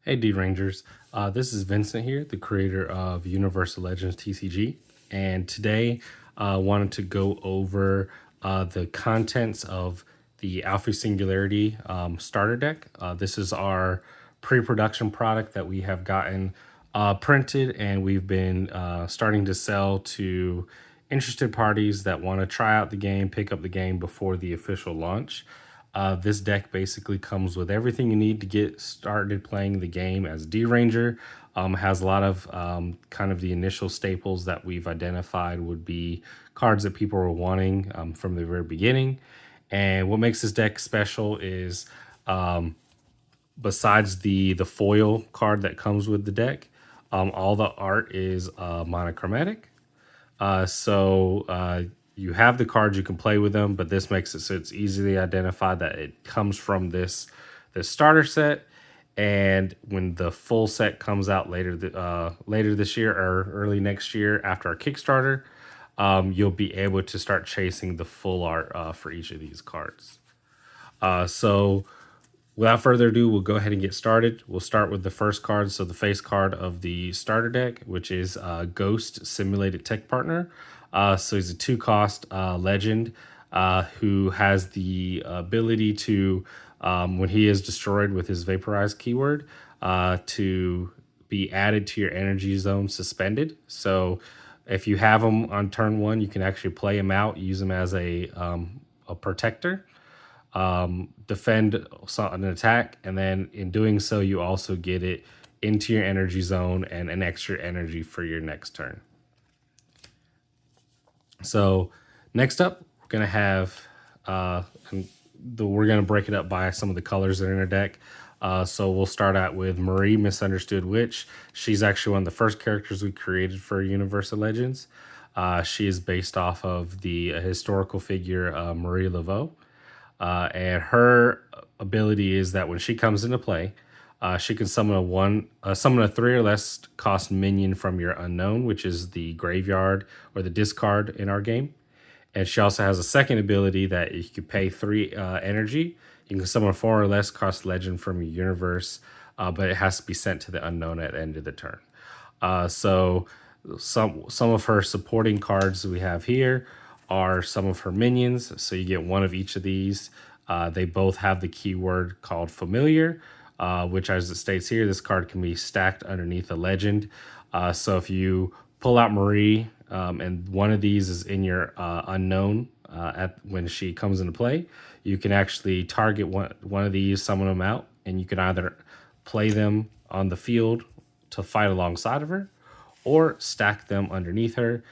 Hey D Rangers, this is Vincent here, the creator of Universe of Legends TCG, and today I wanted to go over the contents of the Alpha Singularity starter deck. This is our pre-production product that we have gotten printed, and we've been starting to sell to interested parties that want to try out the game, pick up the game before the official launch. This deck basically comes with everything you need to get started playing the game as D Ranger. Has a lot of kind of the initial staples that we've identified would be cards that people were wanting from the very beginning. And what makes this deck special is besides the foil card that comes with the deck, all the art is monochromatic. So you have the cards, you can play with them, but this makes it so it's easily identified that it comes from this starter set. And when the full set comes out later this year or early next year after our Kickstarter, you'll be able to start chasing the full art for each of these cards. So without further ado, we'll go ahead and get started. We'll start with the first card, so the face card of the starter deck, which is Ghost Simulated Tech Partner. So he's a 2-cost legend who has the ability to, when he is destroyed with his Vaporized keyword, to be added to your energy zone suspended. So if you have him on turn 1, you can actually play him out, use him as a protector, defend an attack, and then in doing so, you also get it into your energy zone and an extra energy for your next turn. So next up, we're gonna have we're gonna break it up by some of the colors that are in our deck. So we'll start out with Marie, Misunderstood Witch. She's actually one of the first characters we created for Universe of Legends. She is based off of the historical figure Marie Laveau. And her ability is that when she comes into play, she can summon a 3 or less cost minion from your unknown, which is the graveyard or the discard in our game. And she also has a second ability that you can pay 3 energy. You can summon a 4 or less cost legend from your universe, but it has to be sent to the unknown at the end of the turn. So some of her supporting cards we have here are some of her minions. So you get one of each of these. They both have the keyword called Familiar, which, as it states here, this card can be stacked underneath a legend. So if you pull out Marie and one of these is in your unknown when she comes into play, you can actually target one of these, summon them out, and you can either play them on the field to fight alongside of her, or stack them underneath her.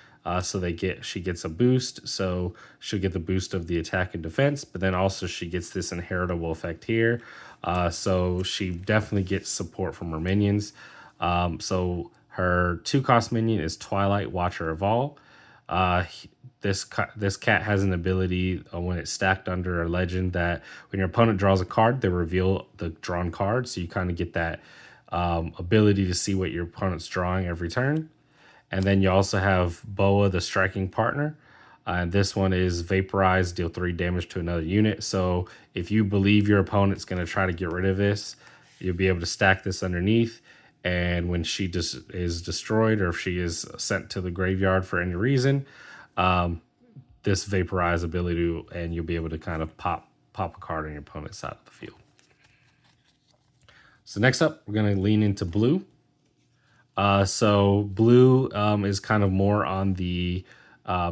So she gets a boost, so she'll get the boost of the attack and defense, but then also she gets this inheritable effect here. So she definitely gets support from her minions. So her 2-cost minion is Twilight Watcher of All. This cat has an ability when it's stacked under a legend that when your opponent draws a card, they reveal the drawn card. So you kind of get that ability to see what your opponent's drawing every turn. And then you also have Boa, the Striking Partner. And this one is Vaporize, deal 3 damage to another unit. So if you believe your opponent's going to try to get rid of this, you'll be able to stack this underneath. And when she is destroyed, or if she is sent to the graveyard for any reason, this Vaporize ability, and you'll be able to kind of pop a card on your opponent's side of the field. So next up, we're going to lean into blue. So blue is kind of more on the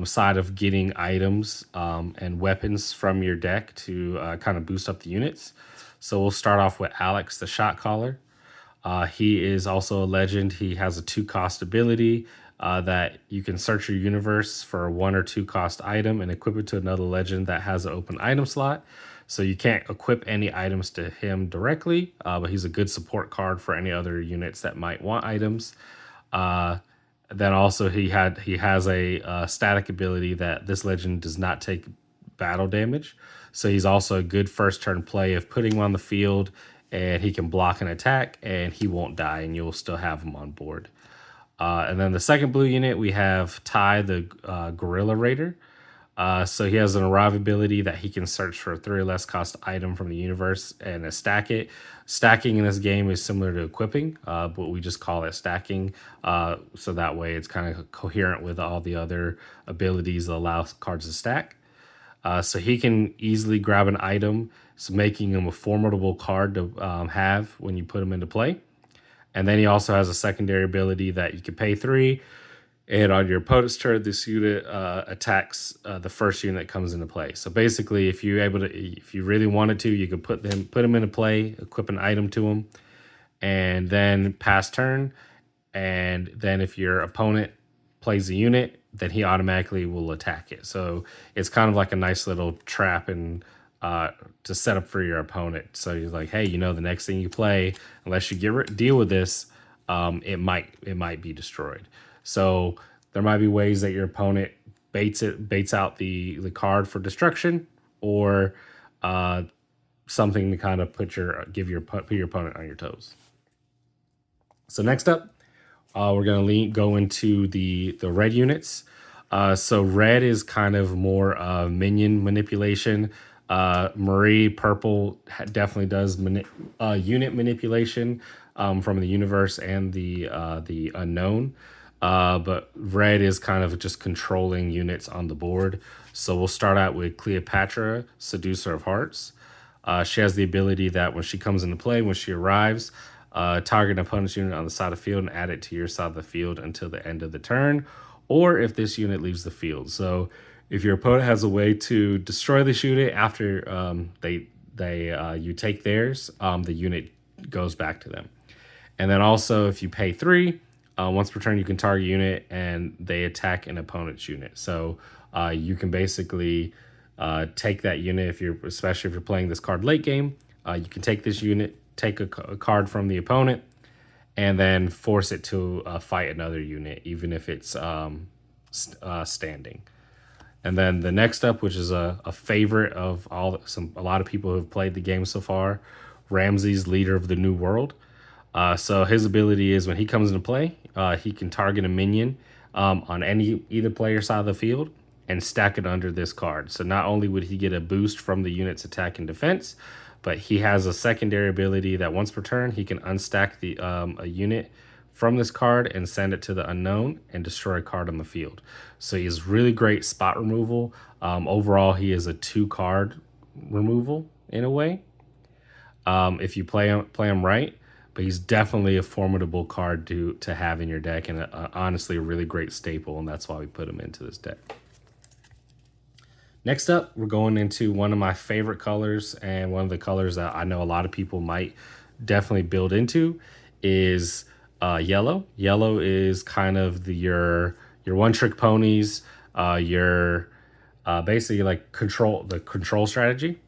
side of getting items and weapons from your deck to kind of boost up the units. So we'll start off with Alex, the Shot Caller. He is also a legend. He has a 2-cost ability that you can search your universe for a 1 or 2-cost item and equip it to another legend that has an open item slot. So you can't equip any items to him directly, but he's a good support card for any other units that might want items. Then also he has a static ability that this legend does not take battle damage. So he's also a good first turn play of putting him on the field, and he can block an attack and he won't die, and you'll still have him on board. And then the second blue unit, we have Ty, the Gorilla Raider. So he has an arrive ability that he can search for a 3 or less cost item from the universe and stack it. Stacking in this game is similar to equipping, but we just call it stacking. So that way it's kind of coherent with all the other abilities that allow cards to stack. So he can easily grab an item, so making him a formidable card to have when you put him into play. And then he also has a secondary ability that you can pay 3, and on your opponent's turn, this unit attacks the first unit that comes into play. So basically, if you really wanted to, you could put him into play, equip an item to him, and then pass turn. And then if your opponent plays a unit, then he automatically will attack it. So it's kind of like a nice little trap and to set up for your opponent. So he's like, hey, the next thing you play, unless you deal with this, it might be destroyed. So there might be ways that your opponent baits out the card for destruction, or something to kind of put your opponent on your toes. So next up, we're gonna go into the red units. So red is kind of more minion manipulation. Marie purple definitely does unit manipulation from the universe and the unknown. But red is kind of just controlling units on the board. So we'll start out with Cleopatra, Seducer of Hearts. She has the ability that when she comes into play, when she arrives, target an opponent's unit on the side of the field and add it to your side of the field until the end of the turn, or if this unit leaves the field. So if your opponent has a way to destroy this unit after you take theirs, the unit goes back to them. And then also, if you pay 3, once per turn, you can target a unit and they attack an opponent's unit. So you can basically take that unit especially if you're playing this card late game. You can take this unit, take a card from the opponent, and then force it to fight another unit, even if it's standing. And then the next up, which is a favorite of a lot of people who have played the game so far, Ramses, Leader of the New World. So his ability is when he comes into play, he can target a minion on either player side of the field and stack it under this card. So not only would he get a boost from the unit's attack and defense, but he has a secondary ability that once per turn he can unstack a unit from this card and send it to the unknown and destroy a card on the field. So he has really great spot removal. Overall, he is a 2-card removal in a way, if you play him right. But he's definitely a formidable card to have in your deck, and honestly a really great staple, and that's why we put him into this deck. Next up, we're going into one of my favorite colors, and one of the colors that I know a lot of people might definitely build into is yellow. Yellow is kind of your one-trick ponies, your basically like the control strategy.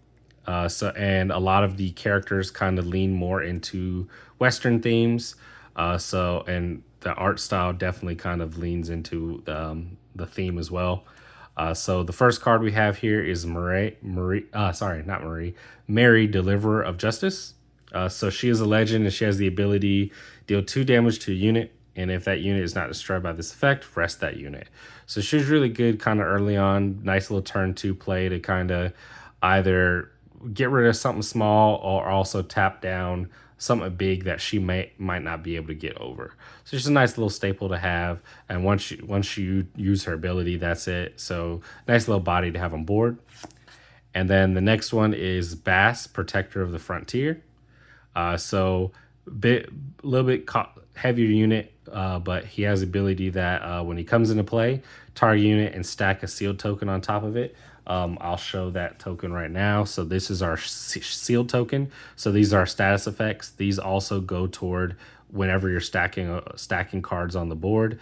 And a lot of the characters kind of lean more into Western themes. And the art style definitely kind of leans into the theme as well. So the first card we have here is Mary, Deliverer of Justice. So she is a legend, and she has the ability deal 2 damage to a unit, and if that unit is not destroyed by this effect, rest that unit. So she's really good kind of early on. Nice little turn 2 play to kind of either get rid of something small or also tap down something big that she might not be able to get over. So just a nice little staple to have. And once you use her ability, that's it. So nice little body to have on board. And then the next one is Bass, Protector of the Frontier. So a little bit heavier unit, but he has the ability that when he comes into play, target unit and stack a sealed token on top of it. I'll show that token right now. So this is our sealed token. So these are status effects. These also go toward whenever you're stacking cards on the board.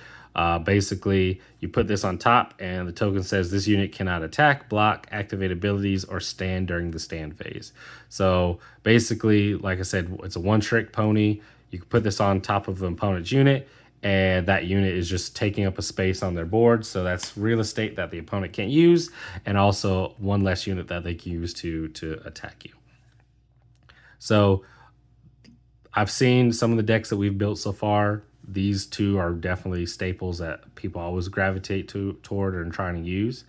Basically, you put this on top, and the token says this unit cannot attack, block, activate abilities, or stand during the stand phase. So basically, like I said, it's a one-trick pony. You can put this on top of an opponent's unit, and that unit is just taking up a space on their board. So that's real estate that the opponent can't use, and also one less unit that they can use to attack you. So I've seen some of the decks that we've built so far. These two are definitely staples that people always gravitate toward and trying to use.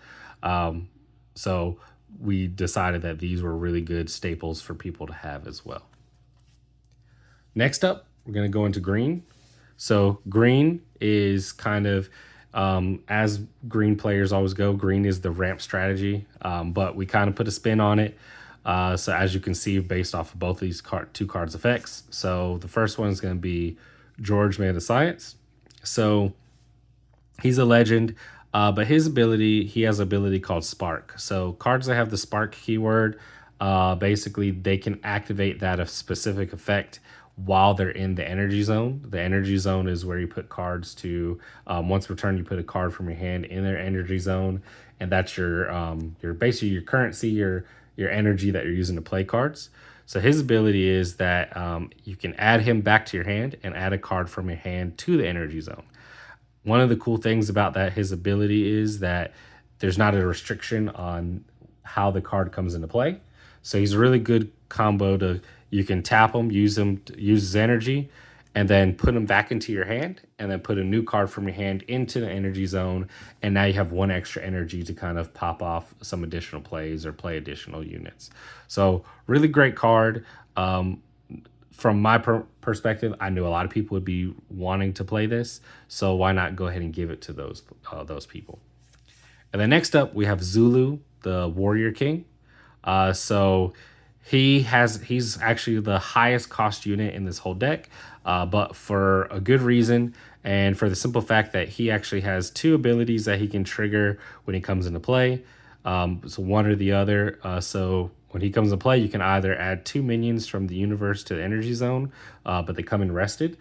So we decided that these were really good staples for people to have as well. Next up, we're going to go into green. So green is kind of, as green players always go, green is the ramp strategy, but we kind of put a spin on it. So as you can see, based off of both of these two cards effects. So the first one is going to be George Man of Science. So he's a legend, but his ability, he has an ability called Spark. So cards that have the Spark keyword, basically they can activate that a specific effect while they're in the energy zone. The energy zone is where you put cards to, once per turn, you put a card from your hand in their energy zone, and that's your basically your currency, your energy that you're using to play cards. So his ability is that you can add him back to your hand and add a card from your hand to the energy zone. One of the cool things about that his ability is that there's not a restriction on how the card comes into play. So he's a really good combo to, you can tap him, use his energy, and then put him back into your hand, and then put a new card from your hand into the energy zone, and now you have one extra energy to kind of pop off some additional plays or play additional units. So really great card. From my perspective, I knew a lot of people would be wanting to play this, so why not go ahead and give it to those people? And then next up, we have Zulu, the Warrior King. So he's actually the highest cost unit in this whole deck, but for a good reason, and for the simple fact that he actually has two abilities that he can trigger when he comes into play. So one or the other. So when he comes into play, you can either add two minions from the universe to the energy zone, but they come in rested.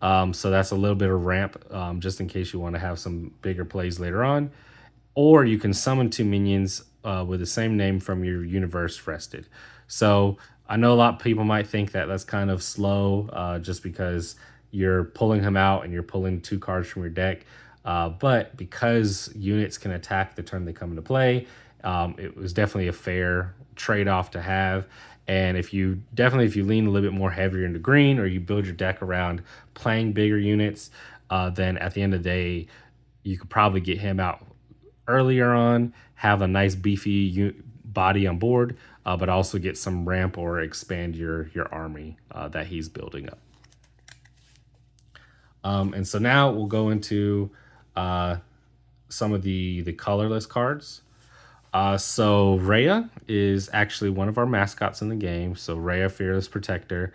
So that's a little bit of ramp, just in case you want to have some bigger plays later on. Or you can summon two minions with the same name from your universe rested. So I know a lot of people might think that that's kind of slow, just because you're pulling him out and you're pulling two cards from your deck. But because units can attack the turn they come into play, it was definitely a fair trade-off to have. And if you lean a little bit more heavier into green, or you build your deck around playing bigger units, then at the end of the day, you could probably get him out earlier on, have a nice beefy body on board, but also get some ramp or expand your army that he's building up. And so now we'll go into some of the colorless cards. So Rhea is actually one of our mascots in the game. So Rhea, Fearless Protector.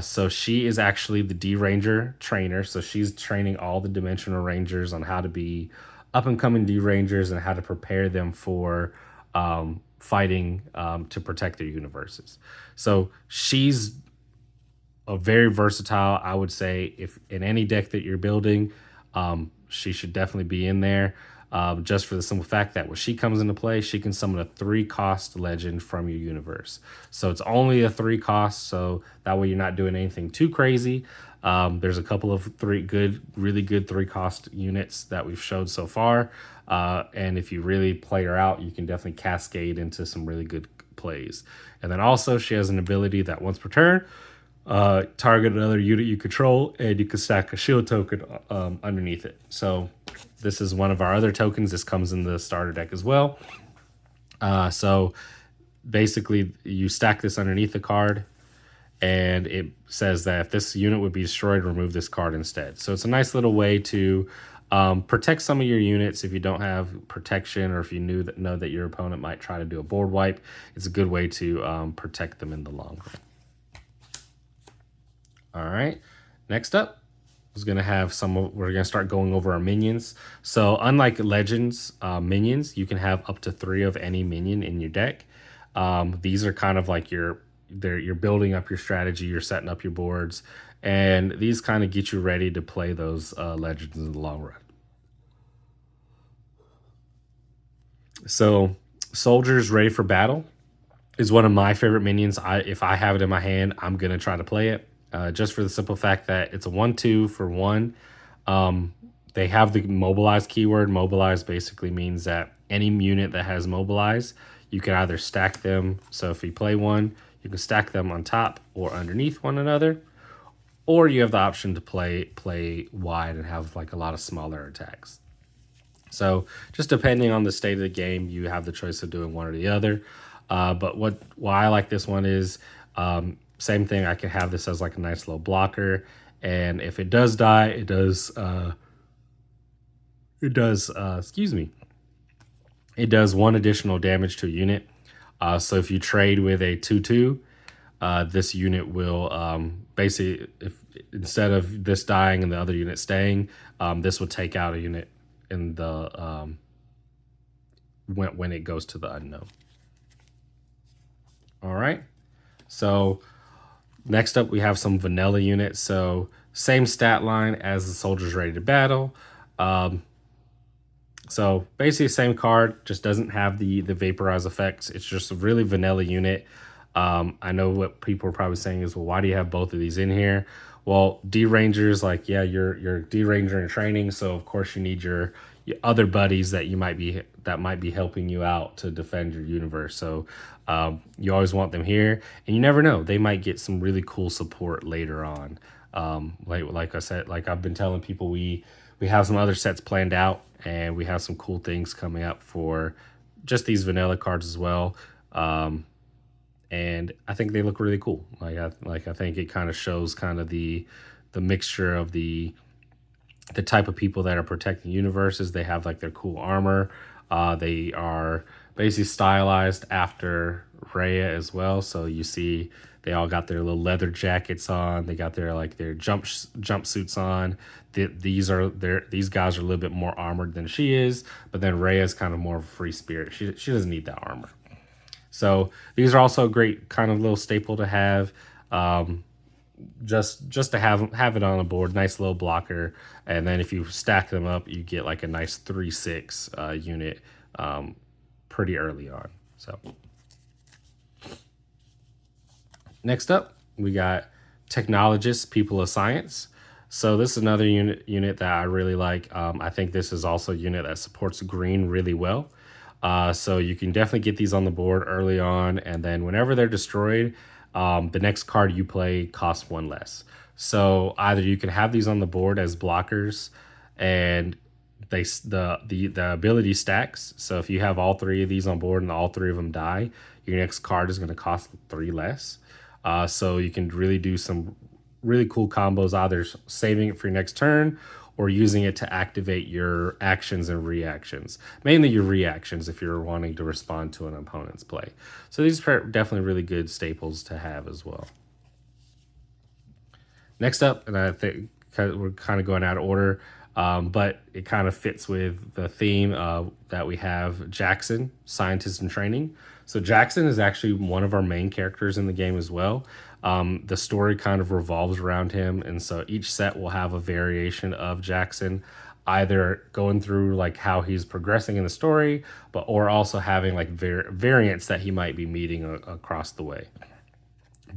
So she is actually the D-Ranger trainer. So she's training all the Dimensional Rangers on how to be up-and-coming D-Rangers and how to prepare them for fighting to protect their universes. So she's a very versatile, I would say, if in any deck that you're building, she should definitely be in there. Just for the simple fact that when she comes into play, she can summon a 3-cost legend from your universe. So it's only a 3 cost, so that way you're not doing anything too crazy. There's a couple of really good 3-cost units that we've showed so far. And if you really play her out, you can definitely cascade into some really good plays. And then also she has an ability that once per turn, target another unit you control, and you can stack a shield token underneath it. So this is one of our other tokens. This comes in the starter deck as well. So basically, you stack this underneath the card, and it says that if this unit would be destroyed, remove this card instead. So it's a nice little way to protect some of your units if you don't have protection, or if you know that your opponent might try to do a board wipe. It's a good way to protect them in the long run. All right, next up is going to have we're going to start going over our minions. So unlike Legends minions, you can have up to 3 of any minion in your deck. These are kind of like you're building up your strategy, you're setting up your boards, and these kind of get you ready to play those Legends in the long run. So Soldiers Ready for Battle is one of my favorite minions. If I have it in my hand, I'm going to try to play it. Just for the simple fact that it's a 1/2 for 1. They have the mobilize keyword. Mobilize basically means that any unit that has mobilize, you can either stack them. So if you play one, you can stack them on top or underneath one another, or you have the option to play wide and have like a lot of smaller attacks. So just depending on the state of the game, you have the choice of doing one or the other. But why I like this one is same thing. I can have this as like a nice little blocker, and if it does die, excuse me, it does one additional damage to a unit. So if you trade with a 2/2, this unit will basically, if instead of this dying and the other unit staying, this will take out a unit in the when it goes to the unknown. All right. So next up, we have some vanilla units. So same stat line as the soldiers ready to battle. So basically, same card, just doesn't have the vaporize effects. It's just a really vanilla unit. I know what people are probably saying is, well, why do you have both of these in here? Well, D Rangers, like, yeah, you're D Ranger in training, so of course you need your other buddies that might be helping you out to defend your universe. So you always want them here, and you never know, they might get some really cool support later on. Like I said, like I've been telling people, we have some other sets planned out, and we have some cool things coming up for just these vanilla cards as well. And I think they look really cool. I think it kind of shows kind of the mixture of the type of people that are protecting universes. They have like their cool armor. They are basically stylized after Rhea as well. So you see they all got their little leather jackets on. They got their jumpsuits on. These guys are a little bit more armored than she is, but then Rhea is kind of more of a free spirit. She doesn't need that armor. So these are also a great kind of little staple to have. Just to have it on a board, nice little blocker, and then if you stack them up, you get like a nice 3/6 unit pretty early on. So next up, we got technologists, people of science. So this is another unit that I really like. I think this is also a unit that supports green really well. So you can definitely get these on the board early on, and then whenever they're destroyed, the next card you play costs one less. So either you can have these on the board as blockers, and the ability stacks. So if you have all three of these on board and all three of them die, your next card is going to cost three less. So you can really do some really cool combos, either saving it for your next turn or using it to activate your actions and reactions. Mainly your reactions if you're wanting to respond to an opponent's play. So these are definitely really good staples to have as well. Next up, and I think we're kind of going out of order, but it kind of fits with the theme that we have Jackson, scientist in training. So Jackson is actually one of our main characters in the game as well. The story kind of revolves around him, and so each set will have a variation of Jackson, either going through like how he's progressing in the story, or also having like variants that he might be meeting across the way.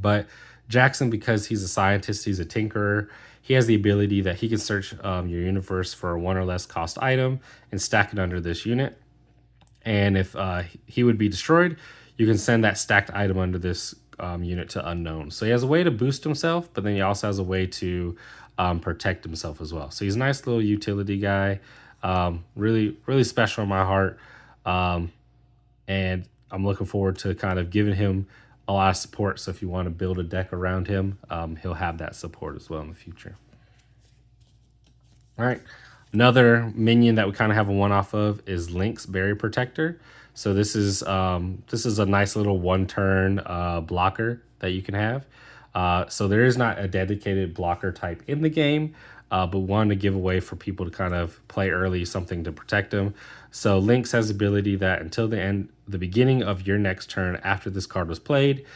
But Jackson, because he's a scientist, he's a tinkerer, he has the ability that he can search your universe for a one or less cost item and stack it under this unit. And if he would be destroyed, you can send that stacked item under this unit to unknown. So he has a way to boost himself, but then he also has a way to protect himself as well. So he's a nice little utility guy, really, really special in my heart. And I'm looking forward to kind of giving him a lot of support. So if you want to build a deck around him, he'll have that support as well in the future. All right. Another minion that we kind of have a one-off of is Link's Berry Protector. So this is a nice little one-turn blocker that you can have. So there is not a dedicated blocker type in the game, but one to give away for people to kind of play early, something to protect them. So Link's has the ability that until the beginning of your next turn after this card was played,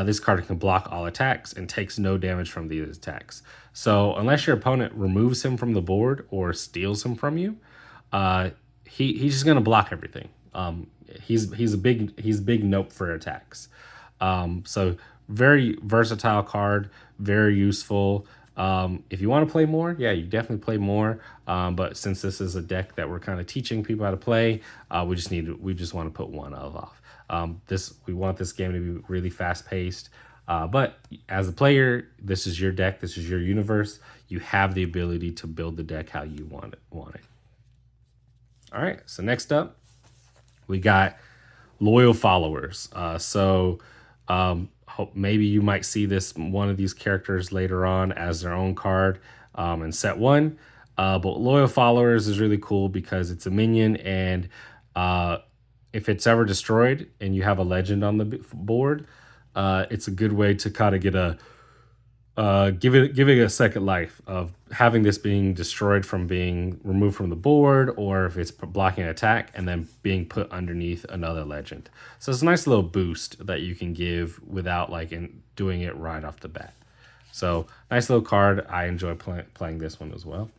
this card can block all attacks and takes no damage from these attacks. So unless your opponent removes him from the board or steals him from you, he's just gonna block everything. He's a big nope for attacks. So very versatile card, very useful. If you want to play more, yeah, you definitely play more. But since this is a deck that we're kind of teaching people how to play, we just want to put one of off. We want this game to be really fast paced. But as a player, this is your deck. This is your universe. You have the ability to build the deck how you want it. All right, so next up, we got loyal followers. Maybe you might see this one of these characters later on as their own card in set one. But loyal followers is really cool because it's a minion, and uh, if it's ever destroyed and you have a legend on the board, it's a good way to kind of get a give it a second life of having this being destroyed from being removed from the board, or if it's blocking an attack and then being put underneath another legend. So it's a nice little boost that you can give without doing it right off the bat. So nice little card. I enjoy playing this one as well.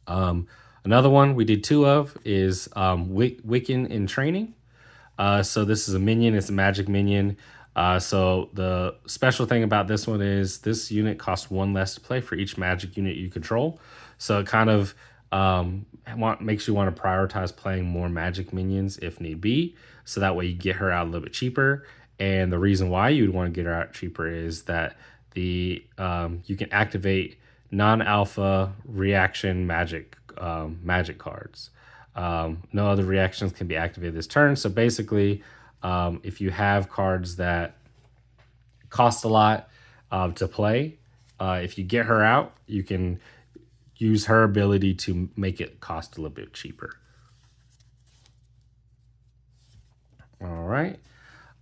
Another one we did two of is Wiccan in Training. So this is a minion. It's a magic minion. So the special thing about this one is this unit costs one less to play for each magic unit you control. So it kind of makes you want to prioritize playing more magic minions if need be. So that way you get her out a little bit cheaper. And the reason why you'd want to get her out cheaper is that you can activate non-alpha reaction magic cards. No other reactions can be activated this turn. So basically, if you have cards that cost a lot to play, if you get her out, you can use her ability to make it cost a little bit cheaper. All right.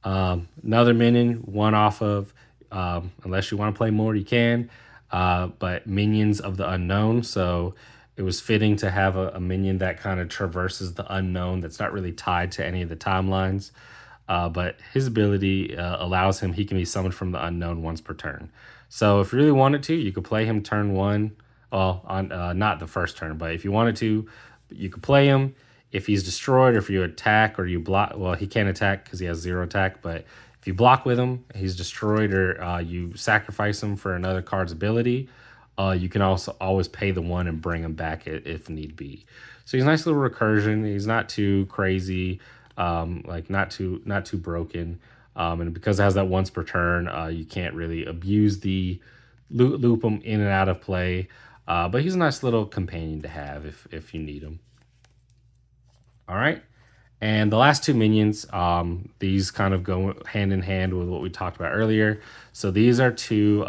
Another minion, one off of, unless you want to play more, you can. But Minions of the Unknown. So it was fitting to have a minion that kind of traverses the unknown that's not really tied to any of the timelines. But his ability allows him, he can be summoned from the unknown once per turn. So if you really wanted to, you could play him turn one. Well, on not the first turn, but if you wanted to, you could play him. If he's destroyed, or if you attack or you block, well, he can't attack because he has 0 attack. But if you block with him, he's destroyed, or you sacrifice him for another card's ability. You can also always pay the one and bring him back if need be. So he's a nice little recursion. He's not too crazy, not too broken. And because it has that once per turn, you can't really abuse the loop him in and out of play. But he's a nice little companion to have if you need him. All right. And the last two minions, these kind of go hand in hand with what we talked about earlier. So these are two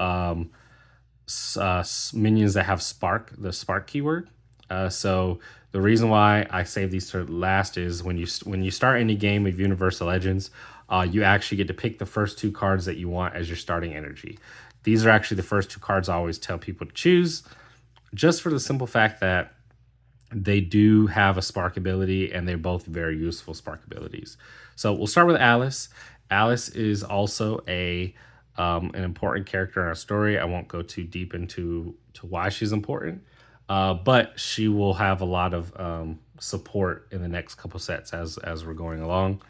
minions that have the spark keyword. So the reason why I save these to last is when you start any game of Universe of Legends, you actually get to pick the first two cards that you want as your starting energy. These are actually the first two cards I always tell people to choose, just for the simple fact that they do have a spark ability, and they're both very useful spark abilities. So we'll start with Alice. Alice is also an important character in our story. I won't go too deep into why she's important, but she will have a lot of support in the next couple sets as we're going along.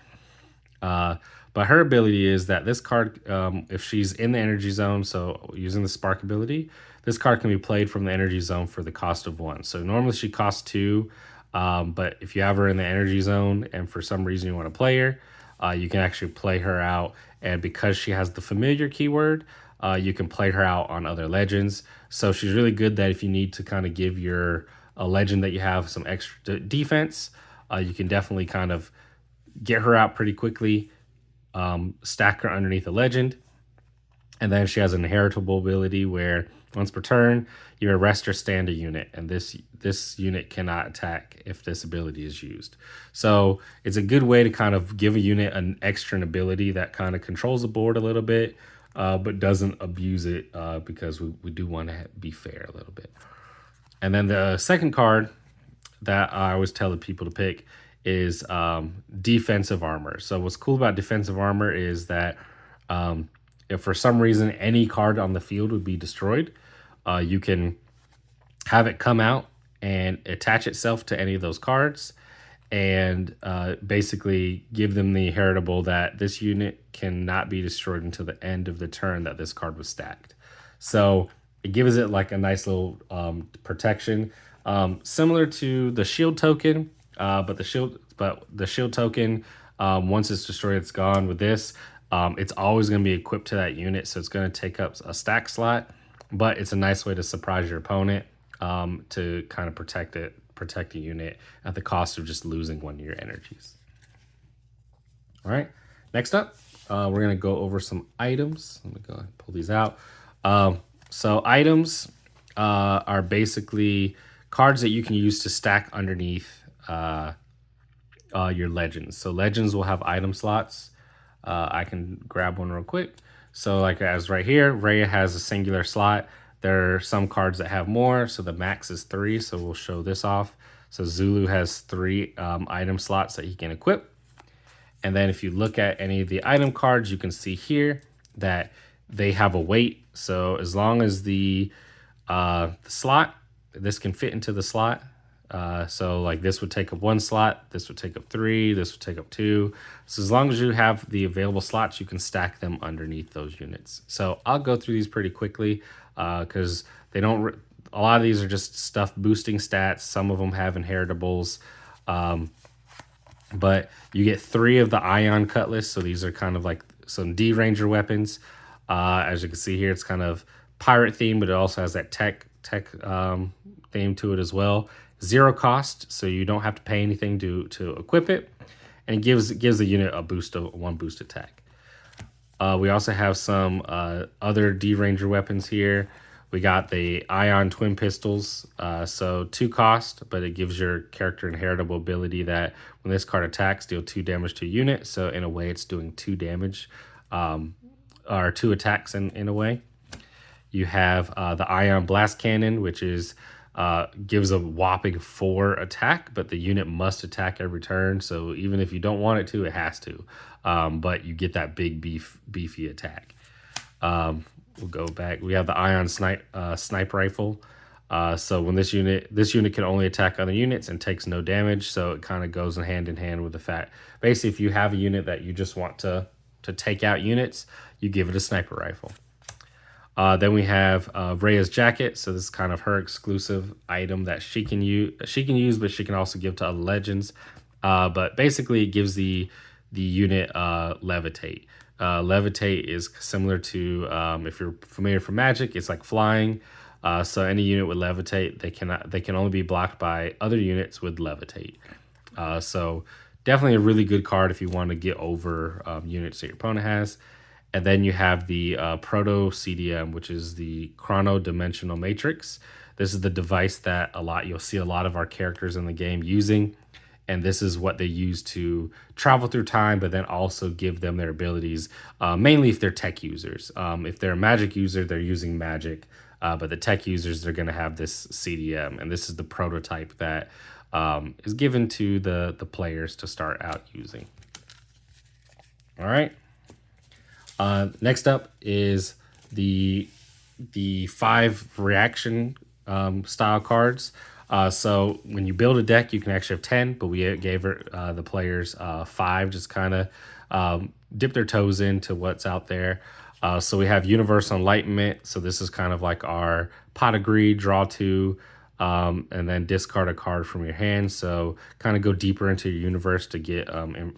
But her ability is that this card, if she's in the energy zone, so using the spark ability, this card can be played from the energy zone for the cost of 1. So normally she costs 2, but if you have her in the energy zone and for some reason you want to play her, you can actually play her out. And because she has the familiar keyword, you can play her out on other legends. So she's really good that if you need to kind of give a legend that you have some extra defense, you can definitely kind of get her out pretty quickly, stack her underneath a legend. And then she has an inheritable ability where once per turn, you arrest or stand a unit, and this unit cannot attack if this ability is used. So it's a good way to kind of give a unit an extra ability that kind of controls the board a little bit, but doesn't abuse it, because we do want to be fair a little bit. And then the second card that I always tell the people to pick is defensive armor. So what's cool about defensive armor is that if for some reason any card on the field would be destroyed, you can have it come out and attach itself to any of those cards, and basically give them the heritable that this unit cannot be destroyed until the end of the turn that this card was stacked. So it gives it like a nice little protection, similar to the shield token, but the shield token, once it's destroyed, it's gone. With this, it's always going to be equipped to that unit, so it's going to take up a stack slot, but it's a nice way to surprise your opponent, to kind of protect protect a unit at the cost of just losing one of your energies. All right, next up, we're gonna go over some items. Let me go ahead and pull these out. So items are basically cards that you can use to stack underneath your legends. So legends will have item slots. I can grab one real quick. So like as right here, Rhea has a singular slot. There are some cards that have more. So the max is 3. So we'll show this off. So Zulu has 3 item slots that he can equip. And then if you look at any of the item cards, you can see here that they have a weight. So as long as the slot, this can fit into the slot. So like this would take up 1 slot, this would take up 3, this would take up 2. So as long as you have the available slots, you can stack them underneath those units. So I'll go through these pretty quickly because they don't. A lot of these are just stuff boosting stats. Some of them have inheritables. But you get 3 of the Ion Cutlass. So these are kind of like some D-Ranger weapons. As you can see here, it's kind of pirate theme, but it also has that tech theme to it as well. 0 cost, so you don't have to pay anything to equip it. And it gives the unit a boost of 1 boost attack. We also have some other D-Ranger weapons here. We got the Ion Twin Pistols, so 2 cost, but it gives your character an inheritable ability that when this card attacks, deal 2 damage to a unit. So in a way, it's doing 2 damage, or 2 attacks in a way. You have the Ion Blast Cannon, which is gives a whopping 4 attack, but the unit must attack every turn. So even if you don't want it to, it has to. But you get that big beefy attack. We'll go back. We have the Ion Snipe Rifle. So when this unit can only attack other units and takes no damage. So it kind of goes hand in hand with the fact. Basically, if you have a unit that you just want to take out units, you give it a sniper rifle. Then we have Rhea's Jacket. So this is kind of her exclusive item that she can use, but she can also give to other legends. But basically, it gives the unit Levitate. Levitate is similar to if you're familiar from Magic, it's like flying. So any unit with Levitate, they can only be blocked by other units with Levitate. So definitely a really good card if you want to get over units that your opponent has. And then you have the Proto CDM, which is the Chrono Dimensional Matrix. This is the device that you'll see a lot of our characters in the game using. And this is what they use to travel through time, but then also give them their abilities, mainly if they're tech users. If they're a magic user, they're using magic. But the tech users, they're going to have this CDM. And this is the prototype that is given to the players to start out using. All right. Next up is the 5 reaction style cards. So when you build a deck, you can actually have 10, but we gave the players 5, just kind of dip their toes into what's out there. So we have Universe Enlightenment. So this is kind of like our Pot of Greed, draw 2, and then discard a card from your hand. So kind of go deeper into your universe to get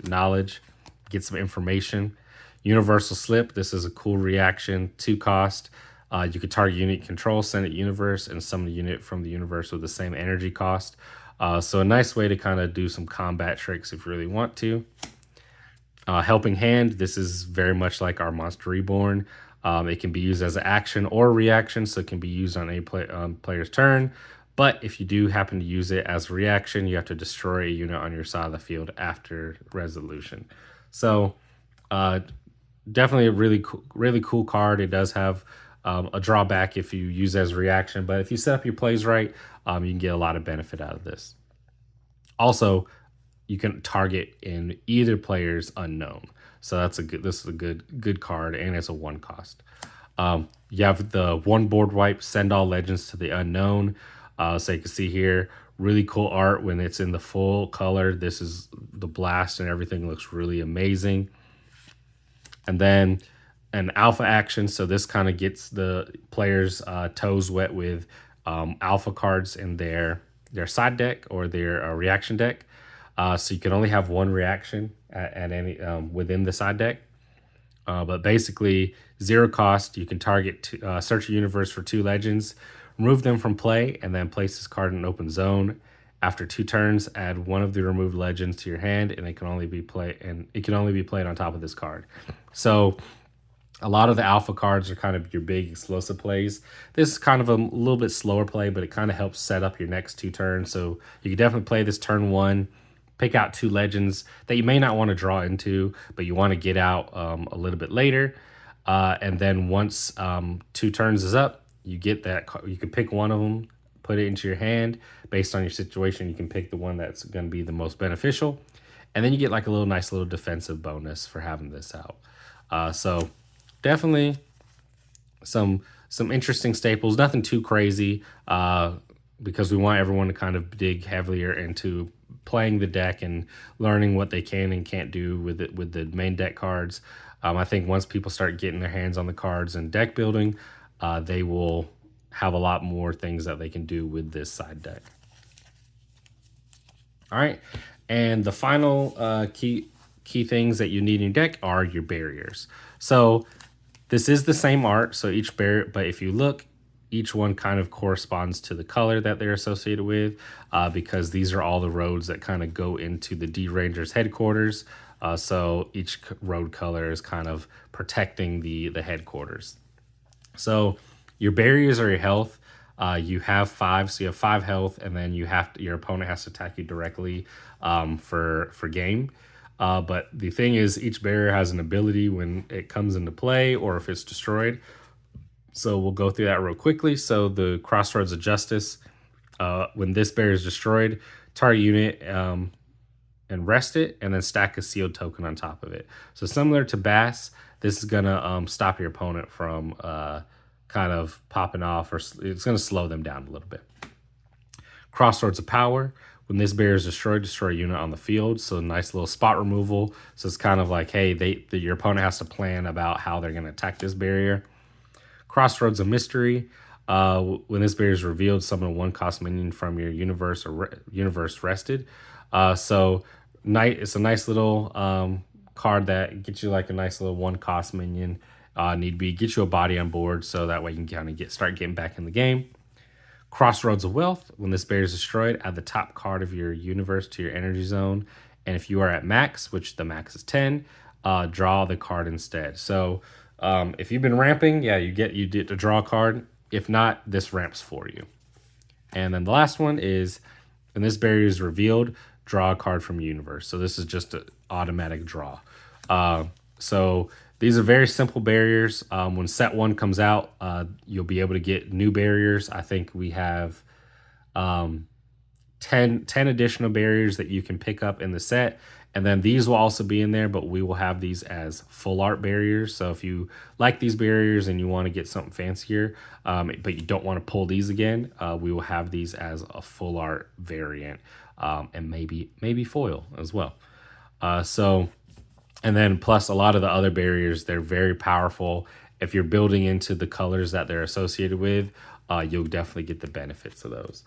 knowledge, get some information. Universal Slip. This is a cool reaction, 2 cost. You could target unit control, send it universe, and summon a unit from the universe with the same energy cost. So a nice way to kind of do some combat tricks if you really want to. Helping Hand. This is very much like our Monster Reborn. It can be used as an action or a reaction, so it can be used on a player's turn. But if you do happen to use it as a reaction, you have to destroy a unit on your side of the field after resolution. So definitely a really cool card. It does have a drawback if you use it as a reaction, but if you set up your plays right, you can get a lot of benefit out of this. Also, you can target in either player's unknown, so this is a good card, and it's a 1 cost. You have the 1 board wipe, send all legends to the unknown. So you can see here, really cool art when it's in the full color. This is the blast and everything looks really amazing. And then an alpha action. So this kind of gets the players' toes wet with alpha cards in their side deck or their reaction deck. So you can only have 1 reaction at any within the side deck. But basically, 0 cost. You can target search a universe for 2 legends, remove them from play, and then place this card in an open zone. After 2 turns, add one of the removed legends to your hand, and it can only be played on top of this card. So a lot of the alpha cards are kind of your big explosive plays. This is kind of a little bit slower play, but it kind of helps set up your next 2 turns. So you can definitely play this turn 1, pick out 2 legends that you may not want to draw into, but you want to get out a little bit later. And then once 2 turns is up, you get that. You can pick one of them, put it into your hand. Based on your situation, you can pick the one that's going to be the most beneficial, and then you get like a nice little defensive bonus for having this out. So definitely some interesting staples. Nothing too crazy, because we want everyone to kind of dig heavier into playing the deck and learning what they can and can't do with it with the main deck cards. I think once people start getting their hands on the cards and deck building, they will have a lot more things that they can do with this side deck. All right, and the final key things that you need in your deck are your barriers. So this is the same art, so each barrier, but if you look, each one kind of corresponds to the color that they're associated with, because these are all the roads that kind of go into the D Ranger's headquarters. So each road color is kind of protecting the headquarters. So your barriers are your health. You have 5, so you have 5 health, and then your opponent has to attack you directly for game. But the thing is, each barrier has an ability when it comes into play or if it's destroyed. So we'll go through that real quickly. So the Crossroads of Justice, when this barrier is destroyed, target unit and rest it, and then stack a sealed token on top of it. So similar to Bass, this is gonna stop your opponent from kind of popping off, or it's gonna slow them down a little bit. Crossroads of Power. When this barrier is destroyed, destroy a unit on the field. So nice little spot removal. So it's kind of like, hey, your opponent has to plan about how they're going to attack this barrier. Crossroads of Mystery. When this barrier is revealed, summon a 1-cost minion from your universe or universe rested. So it's a nice little card that gets you like a nice little 1-cost minion. Need be get you a body on board, so that way you can kind of start getting back in the game. Crossroads of Wealth. When this barrier is destroyed, add the top card of your universe to your energy zone. And if you are at max, which the max is 10, draw the card instead. So if you've been ramping, yeah, you get to draw a card. If not, this ramps for you. And then the last one is, when this barrier is revealed, draw a card from universe. So this is just an automatic draw. So these are very simple barriers. When set 1 comes out, you'll be able to get new barriers. I think we have 10 additional barriers that you can pick up in the set. And then these will also be in there, but we will have these as full art barriers. So if you like these barriers and you want to get something fancier, but you don't want to pull these again, we will have these as a full art variant, and maybe foil as well. And then plus a lot of the other barriers, they're very powerful. If you're building into the colors that they're associated with, you'll definitely get the benefits of those.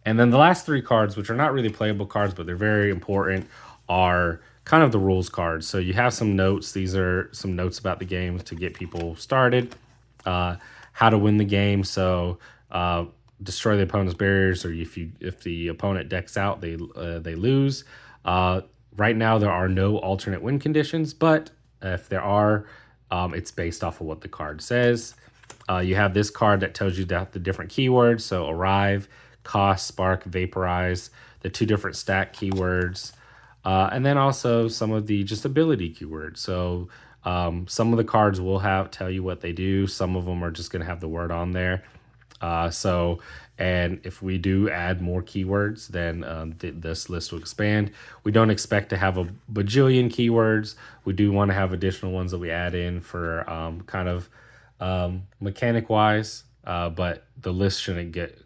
And then the last 3 cards, which are not really playable cards, but they're very important, are kind of the rules cards. So you have some notes. These are some notes about the game to get people started. How to win the game. So destroy the opponent's barriers, or if the opponent decks out, they lose. Right now, there are no alternate win conditions, but if there are, it's based off of what the card says. You have this card that tells you that the different keywords. So arrive, cost, spark, vaporize, the 2 different stack keywords. And then also some of the just ability keywords. So some of the cards will tell you what they do. Some of them are just going to have the word on there. And if we do add more keywords, then this list will expand. We don't expect to have a bajillion keywords. We do want to have additional ones that we add in for kind of mechanic-wise, but the list shouldn't get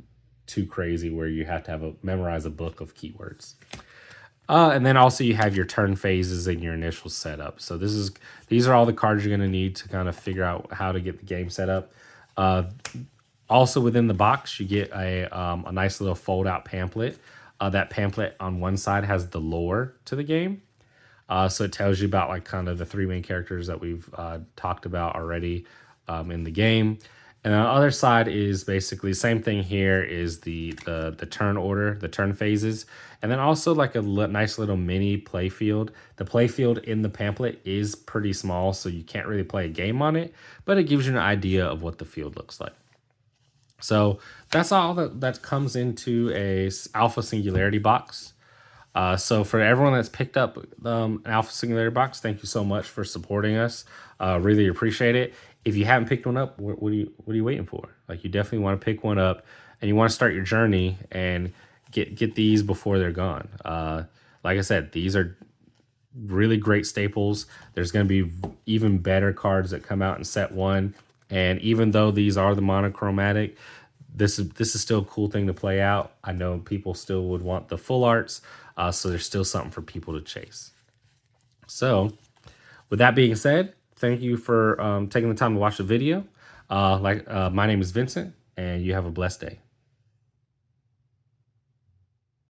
too crazy where you have to memorize a book of keywords. And then also you have your turn phases and your initial setup. So these are all the cards you're going to need to kind of figure out how to get the game set up. Also within the box, you get a nice little fold-out pamphlet. That pamphlet on one side has the lore to the game. So it tells you about like kind of the 3 main characters that we've talked about already in the game. And on the other side is basically same thing here is the turn order, the turn phases, and then also like a nice little mini play field. The play field in the pamphlet is pretty small, so you can't really play a game on it, but it gives you an idea of what the field looks like. So that's all that comes into a Alpha Singularity box. So for everyone that's picked up an Alpha Singularity box, thank you so much for supporting us. Really appreciate it. If you haven't picked one up, what are you waiting for? Like, you definitely want to pick one up, and you want to start your journey and get these before they're gone. Like I said, these are really great staples. There's going to be even better cards that come out in set 1, and even though these are the monochromatic, this is still a cool thing to play out. I know people still would want the full arts, so there's still something for people to chase. So with that being said, thank you for taking the time to watch the video. My name is Vincent, and you have a blessed day.